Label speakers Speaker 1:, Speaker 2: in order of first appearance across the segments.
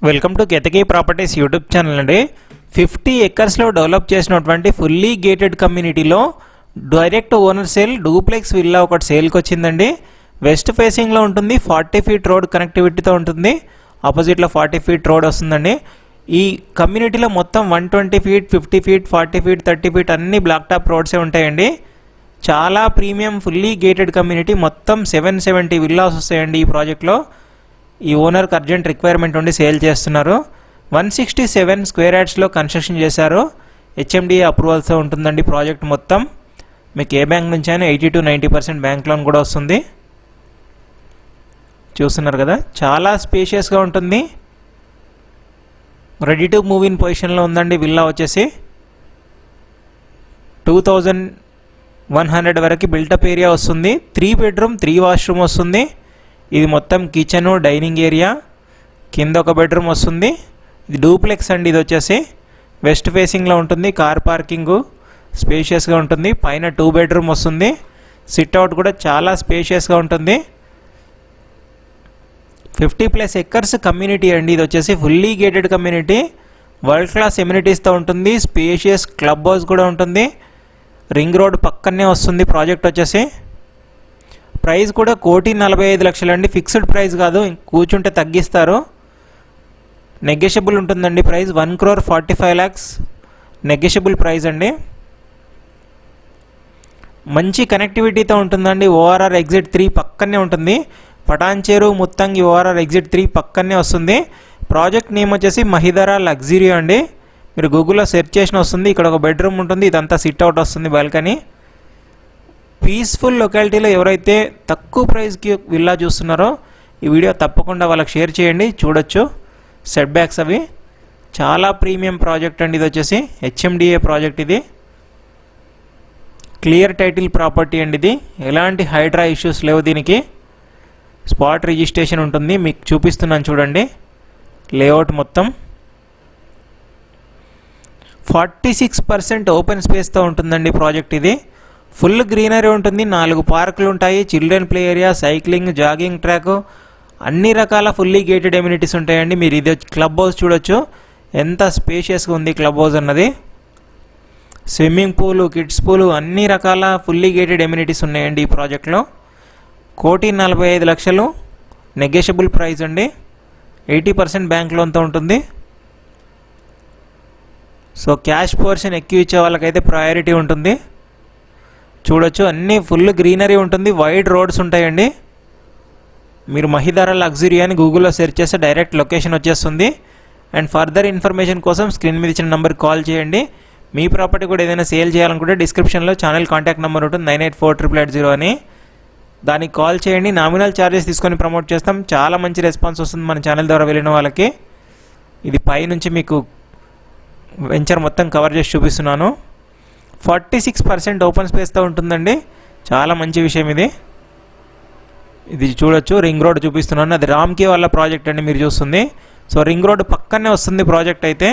Speaker 1: Welcome to Ketaki properties YouTube channel అండి. 50 ఎకర్స్లో develop చేసినటువంటి fully gated కమ్యూనిటీలో direct owner sale duplex villa ఒకటి సేల్కి వచ్చిందండి. వెస్ట్ ఫేసింగ్లో ఉంటుంది. 40 ఫీట్ రోడ్ కనెక్టివిటీతో ఉంటుంది. ఆపోజిట్లో 40 ఫీట్ రోడ్ వస్తుందండి. ఈ కమ్యూనిటీలో మొత్తం 120 ఫీట్, 50 ఫీట్, 40 ఫీట్, 30 ఫీట్ అన్ని బ్లాక్ టాప్ రోడ్సే ఉంటాయండి. చాలా ప్రీమియం ఫుల్లీ గేటెడ్ కమ్యూనిటీ. మొత్తం 770 విల్లాస్ వస్తాయండి ఈ ప్రాజెక్ట్లో. ఈ ఓనర్కి అర్జెంట్ రిక్వైర్మెంట్ ఉండి సేల్ చేస్తున్నారు. 167 స్క్వేర్ యార్డ్స్లో కన్స్ట్రక్షన్ చేశారు. హెచ్ఎండిఏ అప్రూవల్స్తో ఉంటుందండి ప్రాజెక్ట్ మొత్తం. మీకు ఏ బ్యాంక్ నుంచి అయినా 80 to 90% బ్యాంక్ లోన్ కూడా వస్తుంది. చూస్తున్నారు కదా, చాలా స్పేషియస్గా ఉంటుంది. రెడీ టు మూవ్ ఇన్ పొజిషన్లో ఉందండి. విల్లా వచ్చేసి 2100 వరకు బిల్టప్ ఏరియా వస్తుంది. 3 బెడ్రూమ్ 3 వాష్రూమ్ వస్తుంది. ఇది మొత్తం కిచెను, డైనింగ్ ఏరియా, కింద ఒక బెడ్రూమ్ వస్తుంది. ఇది డూప్లెక్స్ అండి. ఇది వచ్చేసి వెస్ట్ ఫేసింగ్లో ఉంటుంది. కార్ పార్కింగు స్పేషియస్గా ఉంటుంది. పైన 2 బెడ్రూమ్ వస్తుంది. సిట్అవుట్ కూడా చాలా స్పేషియస్గా ఉంటుంది. 50+ ఎకర్స్ కమ్యూనిటీ అండి. ఇది వచ్చేసి fully gated community. World class ఎమ్యూనిటీస్తో ఉంటుంది. స్పేషియస్ క్లబ్ హౌస్ కూడా ఉంటుంది. రింగ్ రోడ్ పక్కనే వస్తుంది ప్రాజెక్ట్ వచ్చేసి. ప్రైస్ కూడా 1,45,00,000 అండి. ఫిక్స్డ్ ప్రైస్ కాదు, కూర్చుంటే తగ్గిస్తారు. నెగోషియబుల్ ఉంటుందండి ప్రైస్. 1,45,00,000 నెగోషియబుల్ ప్రైస్ అండి. మంచి కనెక్టివిటీతో ఉంటుందండి. ఓఆర్ఆర్ ఎగ్జిట్ 3 పక్కనే ఉంటుంది. పటాన్చేరు ముత్తంగి ఓఆర్ఆర్ ఎగ్జిట్ 3 పక్కనే వస్తుంది. ప్రాజెక్ట్ నేమ్ వచ్చేసి మహిదరా లగ్జరీ అండి. మీరు గూగుల్లో సెర్చ్ చేసిన వస్తుంది. ఇక్కడ ఒక బెడ్రూమ్ ఉంటుంది. ఇదంతా సిట్అవుట్ వస్తుంది, బాల్కనీ. పీస్ఫుల్ లొకాలిటీలో ఎవరైతే తక్కువ ప్రైస్కి విల్లా చూస్తున్నారో ఈ వీడియో తప్పకుండా వాళ్ళకి షేర్ చేయండి. చూడొచ్చు సెట్ బ్యాక్స్ అవి. చాలా ప్రీమియం ప్రాజెక్ట్ అండి. ఇది వచ్చేసి హెచ్ఎండిఏ ప్రాజెక్ట్. ఇది క్లియర్ టైటిల్ ప్రాపర్టీ అండి. ఇది ఎలాంటి హైడ్రా ఇష్యూస్ లేవు. దీనికి స్పాట్ రిజిస్ట్రేషన్ ఉంటుంది. మీకు చూపిస్తున్నాను చూడండి. లేఅవుట్ మొత్తం 46% ఓపెన్ స్పేస్తో ఉంటుందండి ప్రాజెక్ట్. ఇది ఫుల్ గ్రీనరీ ఉంటుంది. 4 పార్కులు ఉంటాయి. Children play area, cycling, jogging track, అన్ని రకాల ఫుల్లీ గేటెడ్ ఎమ్యూనిటీస్ ఉంటాయండి. మీరు ఇది క్లబ్ హౌస్ చూడొచ్చు, ఎంత స్పేషియస్గా ఉంది క్లబ్ హౌస్ అన్నది. స్విమ్మింగ్ పూలు, కిడ్స్ పూలు, అన్ని రకాల ఫుల్లీ గేటెడ్ ఎమ్యూనిటీస్ ఉన్నాయండి ఈ ప్రాజెక్ట్లో. 1,45,00,000 నెగోషియబుల్ ప్రైస్ అండి. 80% బ్యాంక్ లోన్తో ఉంటుంది. సో క్యాష్ పోర్షన్ ఎక్కువ ఇచ్చే వాళ్ళకైతే ప్రయారిటీ ఉంటుంది. చూడొచ్చు, అన్నీ ఫుల్ గ్రీనరీ ఉంటుంది. వైడ్ రోడ్స్ ఉంటాయండి. మీరు మహిదరా లగ్జరీ అని గూగుల్లో సెర్చ్ చేస్తే డైరెక్ట్ లొకేషన్ వచ్చేస్తుంది. అండ్ ఫర్దర్ ఇన్ఫర్మేషన్ కోసం స్క్రీన్ మీద ఇచ్చిన నెంబర్కి కాల్ చేయండి. మీ ప్రాపర్టీ కూడా ఏదైనా సేల్ చేయాలనుకుంటే డిస్క్రిప్షన్లో ఛానల్ కాంటాక్ట్ నెంబర్ ఉంటుంది, 984880 అని. దానికి కాల్ చేయండి. నామినల్ ఛార్జెస్ తీసుకొని ప్రమోట్ చేస్తాం. చాలా మంచి రెస్పాన్స్ వస్తుంది మన ఛానల్ ద్వారా వెళ్ళిన వాళ్ళకి. ఇది పైనుంచి మీకు వెంచర్ మొత్తం కవర్ చేసి చూపిస్తున్నాను. 46% ఓపెన్ స్పేస్తో ఉంటుందండి. చాలా మంచి విషయం ఇది. ఇది చూడొచ్చు, రింగ్ రోడ్ చూపిస్తున్నాను. అది రామ్కి వాళ్ళ ప్రాజెక్ట్ అండి మీరు చూస్తుంది. సో రింగ్ రోడ్ పక్కనే వస్తుంది ప్రాజెక్ట్ అయితే.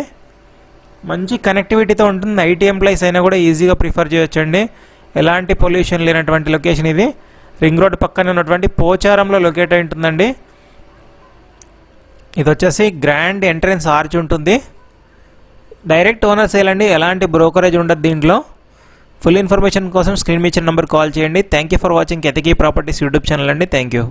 Speaker 1: మంచి కనెక్టివిటీతో ఉంటుంది. ఐటీ ఎంప్లాయీస్ అయినా కూడా ఈజీగా ప్రిఫర్ చేయొచ్చండి. ఎలాంటి పొల్యూషన్ లేనటువంటి లొకేషన్ ఇది. రింగ్ రోడ్ పక్కనే ఉన్నటువంటి పోచారంలో లొకేట్ అయి ఉంటుందండి. ఇది వచ్చేసి గ్రాండ్ ఎంట్రన్స్ ఆర్చ్ ఉంటుంది. డైరెక్ట్ ఓనర్ సేల్ అండి. ఎలాంటి బ్రోకరేజ్ ఉండదు దీంట్లో. ఫుల్ ఇన్ఫర్మేషన్ కోసం స్క్రీన్ మీద ఇచ్చిన నెంబర్ కాల్ చేయండి. Thank you for watching Ketaki properties YouTube channel అండి. Thank you.